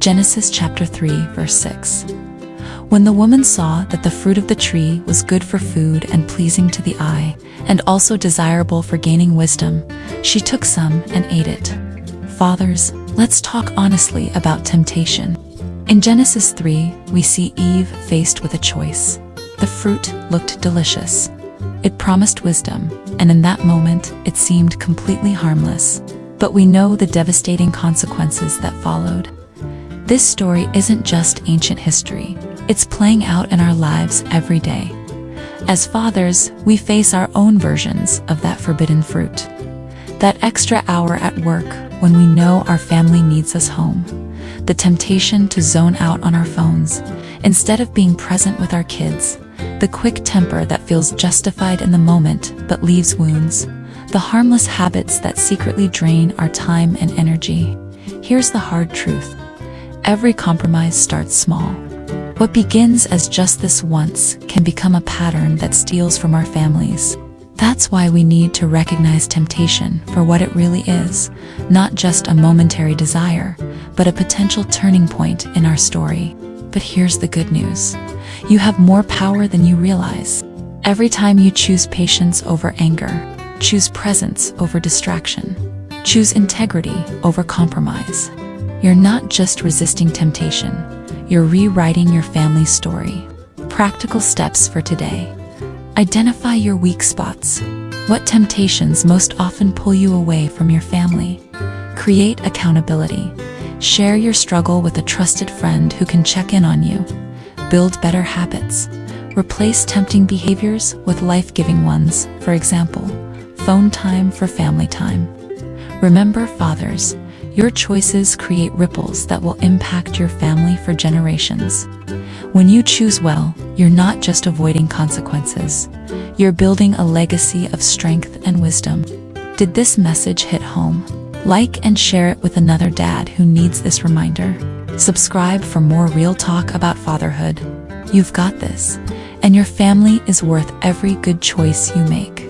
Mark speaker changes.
Speaker 1: Genesis chapter 3, verse 6. When the woman saw that the fruit of the tree was good for food and pleasing to the eye, and also desirable for gaining wisdom, she took some and ate it. Fathers, let's talk honestly about temptation. In Genesis 3, we see Eve faced with a choice. The fruit looked delicious. It promised wisdom, and in that moment, it seemed completely harmless. But we know the devastating consequences that followed. This story isn't just ancient history. It's playing out in our lives every day. As fathers, we face our own versions of that forbidden fruit. That extra hour at work when we know our family needs us home. The temptation to zone out on our phones instead of being present with our kids. The quick temper that feels justified in the moment but leaves wounds. The harmless habits that secretly drain our time and energy. Here's the hard truth. Every compromise starts small. What begins as just this once can become a pattern that steals from our families. That's why we need to recognize temptation for what it really is, not just a momentary desire, but a potential turning point in our story. But here's the good news. You have more power than you realize. Every time you choose patience over anger, choose presence over distraction, choose integrity over compromise, you're not just resisting temptation, you're rewriting your family's story. Practical steps for today. Identify your weak spots. What temptations most often pull you away from your family? Create accountability. Share your struggle with a trusted friend who can check in on you. Build better habits. Replace tempting behaviors with life-giving ones, for example, phone time for family time. Remember, fathers, your choices create ripples that will impact your family for generations. When you choose well, you're not just avoiding consequences. You're building a legacy of strength and wisdom. Did this message hit home? Like and share it with another dad who needs this reminder. Subscribe for more real talk about fatherhood. You've got this, and your family is worth every good choice you make.